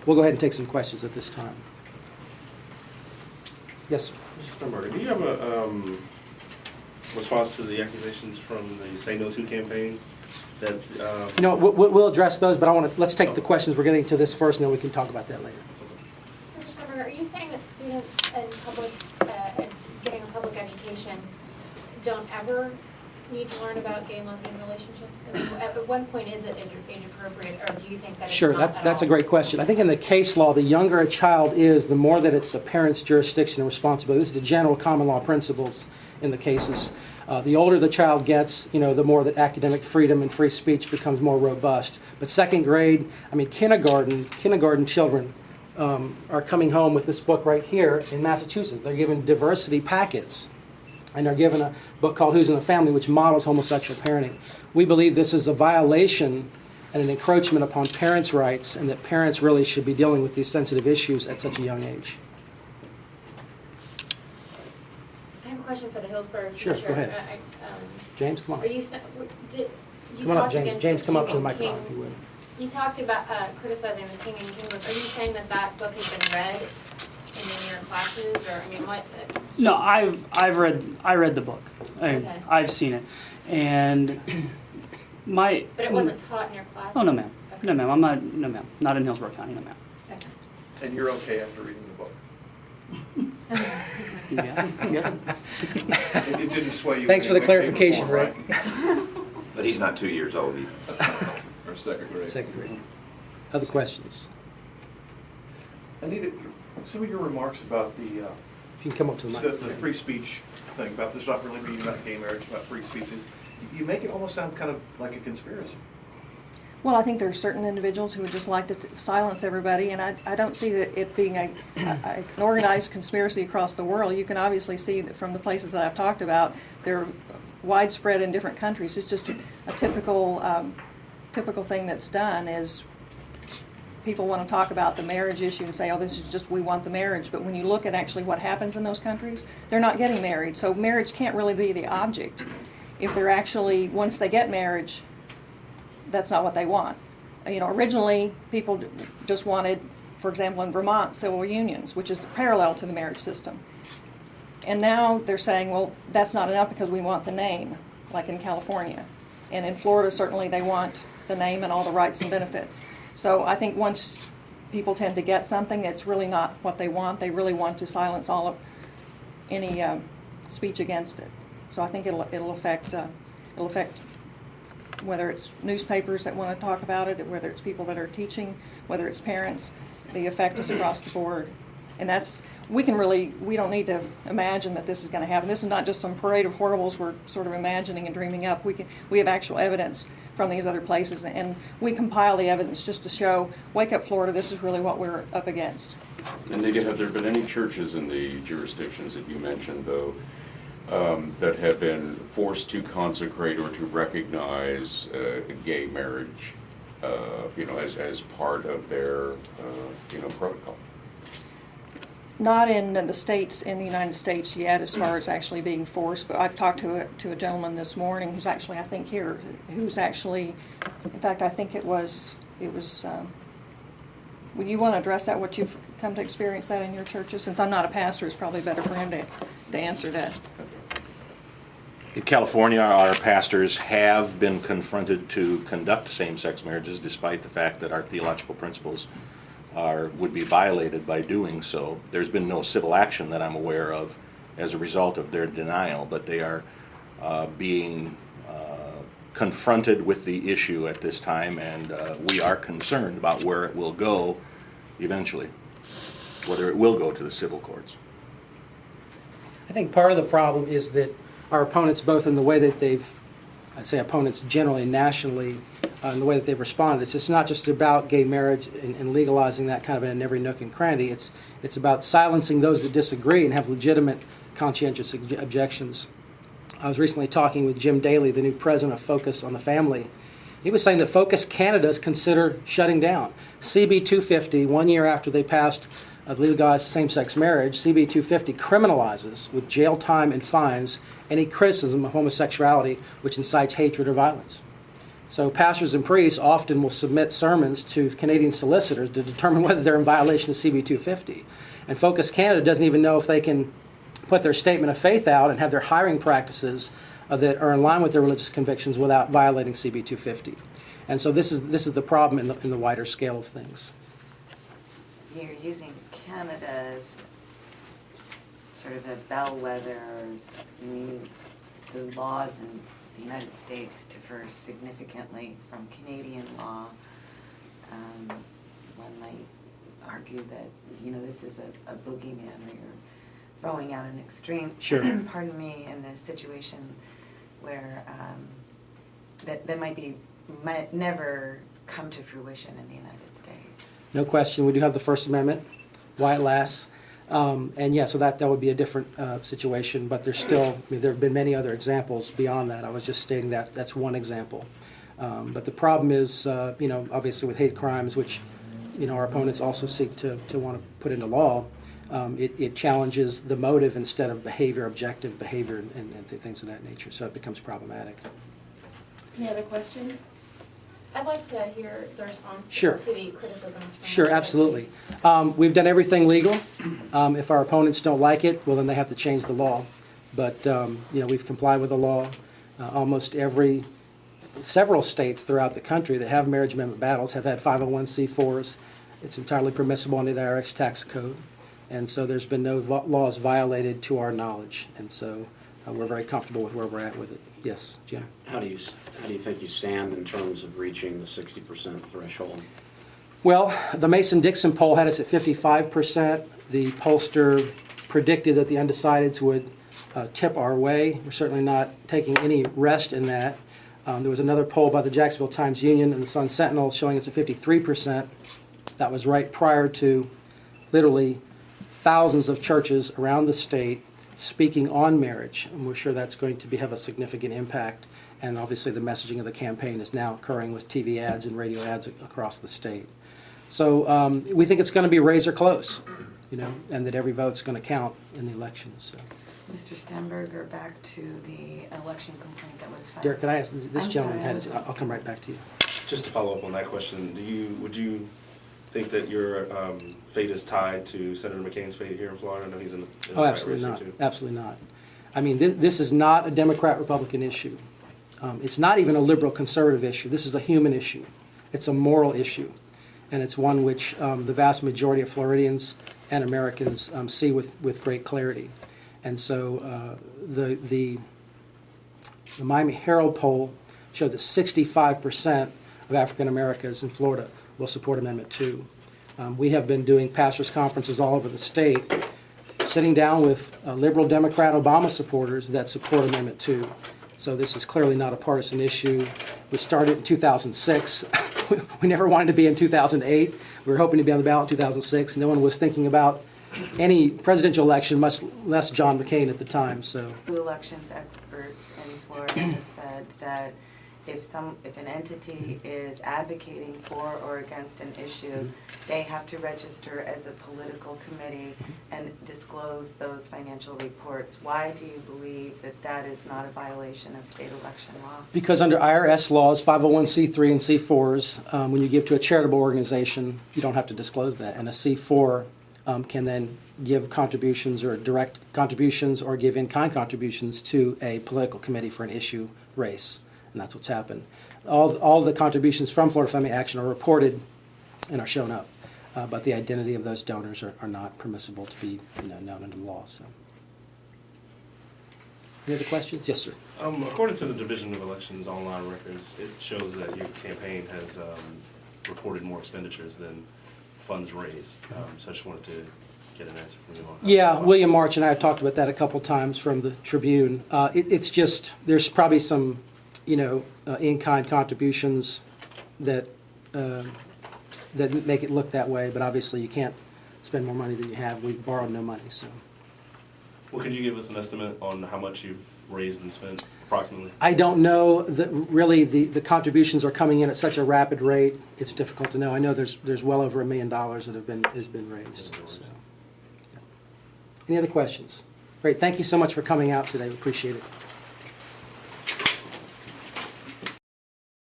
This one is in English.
we'll go ahead and take some questions at this time. Yes? Mr. Stemberger, do you have a response to the accusations from the Say No To campaign? That We'll address those, but let's take the questions. We're getting to this first, and then we can talk about that later. Mr. Stemberger, are you saying that students in getting a public education don't ever need to learn about gay and lesbian relationships? I mean, at one point, is it age appropriate, or do you think that Sure, it's not that's a at all? great question. I think in the case law, the younger a child is, the more that it's the parent's jurisdiction and responsibility. This is the general common law principles in the cases. The older the child gets, the more that academic freedom and free speech becomes more robust. But second grade, kindergarten children are coming home with this book right here in Massachusetts. They're given diversity packets, and they're given a book called Who's in the Family, which models homosexual parenting. We believe this is a violation and an encroachment upon parents' rights, and that parents really should be dealing with these sensitive issues at such a young age. I have a question for the Hillsborough teacher. Sure, go ahead. James, come on. Are you, Come on up, James. James, come up to the microphone, if you would. You talked about criticizing the King and King book. Are you saying that book has been read in your classes, or I mean, what? No, I read the book. Okay. I've seen it, and But it wasn't taught in your classes. Oh no, ma'am. Okay. No, ma'am. Not in Hillsborough County. No, ma'am. Okay. And you're okay after reading the book? Yeah, yes. It didn't sway you? Thanks in for the any way, shape, or clarification, form, Rick. But he's not 2 years old either. Or second grade? Second grade. Other questions? Anita, some of your remarks about If you can come up to the the microphone. free speech thing, about this not really being about gay marriage, about free speech, you make it almost sound kind of like a conspiracy. Well, I think there are certain individuals who would just like to silence everybody, and I don't see that it being an organized conspiracy across the world. You can obviously see that from the places that I've talked about, they're widespread in different countries. It's just a typical thing that's done is people want to talk about the marriage issue and say, oh, this is just, we want the marriage. But when you look at actually what happens in those countries, they're not getting married. So marriage can't really be the object. If they're actually, once they get marriage, that's not what they want. Originally, people just wanted, for example, in Vermont, civil unions, which is parallel to the marriage system. And now they're saying, well, that's not enough because we want the name, like in California. And in Florida, certainly they want the name and all the rights and benefits. So I think once people tend to get something that's really not what they want, they really want to silence all of any speech against it. So I think it'll affect whether it's newspapers that want to talk about it, whether it's people that are teaching, whether it's parents. The effect is across the board. And we don't need to imagine that this is going to happen. This is not just some parade of horribles we're sort of imagining and dreaming up. We have actual evidence from these other places, and we compile the evidence just to show, wake up Florida, this is really what we're up against. And have there been any churches in the jurisdictions that you mentioned, though, that have been forced to consecrate or to recognize gay marriage, as part of their, protocol? Not in the states, in the United States yet, as far as actually being forced. But I've talked to a gentleman this morning who's actually, I think here, who's actually, in fact, I think it was. Would you want to address that? What you've come to experience that in your churches? Since I'm not a pastor, it's probably better for him to answer that. In California, our pastors have been confronted to conduct same-sex marriages despite the fact that our theological principles would be violated by doing so. There's been no civil action that I'm aware of as a result of their denial, but they are being confronted with the issue at this time, and we are concerned about where it will go eventually, whether it will go to the civil courts. I think part of the problem is that our opponents, both in the way that I'd say opponents generally nationally, in the way that they've responded, it's not just about gay marriage and legalizing that kind of in every nook and cranny. It's about silencing those that disagree and have legitimate conscientious objections. I was recently talking with Jim Daly, the new president of Focus on the Family. He was saying that Focus Canada is considered shutting down. CB 250, 1 year after they passed legalized same-sex marriage, CB 250 criminalizes with jail time and fines any criticism of homosexuality which incites hatred or violence. So pastors and priests often will submit sermons to Canadian solicitors to determine whether they're in violation of CB 250. And Focus Canada doesn't even know if they can put their statement of faith out and have their hiring practices that are in line with their religious convictions without violating CB 250. And so this is the problem in the wider scale of things. You're using Canada as sort of a bellwether. I mean, the laws in the United States differ significantly from Canadian law. One might argue that, this is a boogeyman, or you're throwing out an extreme, Sure. pardon me, in a situation where that might never come to fruition in the United States. No question. We do have the First Amendment, why it lasts. And yeah, so that would be a different situation, but there's still, there have been many other examples beyond that. I was just stating that that's one example. But the problem is, obviously with hate crimes, which, our opponents also seek to want to put into law, it challenges the motive instead of behavior, objective behavior, and things of that nature. So it becomes problematic. Any other questions? I'd like to hear the response Sure. to the criticisms from Sure, the absolutely. please. We've done everything legal. If our opponents don't like it, well, then they have to change the law. But, we've complied with the law. Several states throughout the country that have marriage amendment battles have had 501c4s. It's entirely permissible under the IRS tax code. And so there's been no laws violated to our knowledge. And so we're very comfortable with where we're at with it. Yes, Jim? How do you think you stand in terms of reaching the 60% threshold? Well, the Mason-Dixon poll had us at 55%. The pollster predicted that the undecideds would tip our way. We're certainly not taking any rest in that. There was another poll by the Jacksonville Times-Union and the Sun-Sentinel showing us at 53%. That was right prior to literally thousands of churches around the state speaking on marriage, and we're sure that's going to have a significant impact. And obviously the messaging of the campaign is now occurring with TV ads and radio ads across the state. So we think it's going to be razor close, and that every vote's going to count in the elections. So. Mr. Stemberger, back to the election complaint that was filed. Derek, can I ask, this I'm gentleman sorry, had his, I'll come right back to you. Just to follow up on that question, would you think that your fate is tied to Senator McCain's fate here in Florida? I know he's in the Oh, absolutely not. Absolutely not. I mean, this is not a Democrat-Republican issue. It's not even a liberal-conservative issue. This is a human issue. It's a moral issue. And it's one which the vast majority of Floridians and Americans see with great clarity. And so the Miami Herald poll showed that 65% of African Americans in Florida will support Amendment 2. We have been doing pastors' conferences all over the state, sitting down with liberal Democrat Obama supporters that support Amendment 2. So this is clearly not a partisan issue. We started in 2006. We never wanted to be in 2008. We were hoping to be on the ballot in 2006. No one was thinking about any presidential election, much less John McCain at the time. So, Elections experts in Florida have said that if an entity is advocating for or against an issue, they have to register as a political committee and disclose those financial reports. Why do you believe that that is not a violation of state election law? because under IRS laws, 501c3 and C4s, when you give to a charitable organization, you don't have to disclose that. And a C4 can then give contributions or direct contributions or give in-kind contributions to a political committee for an issue race. And that's what's happened. All the contributions from Florida Family Action are reported and are shown up, but the identity of those donors are not permissible to be known under the law. So, any other questions? Yes, sir. According to the Division of Elections online records, it shows that your campaign has reported more expenditures than funds raised. So I just wanted to get an answer from you on that. Yeah, William March and I have talked about that a couple times from the Tribune. It's just, there's probably some in-kind contributions that make it look that way, but obviously you can't spend more money than you have. We've borrowed no money, so. Well, could you give us an estimate on how much you've raised and spent approximately? I don't know that really the contributions are coming in at such a rapid rate. It's difficult to know. I know there's well over $1 million that has been raised. So. Yeah. Any other questions? Great. Thank you so much for coming out today. We appreciate it.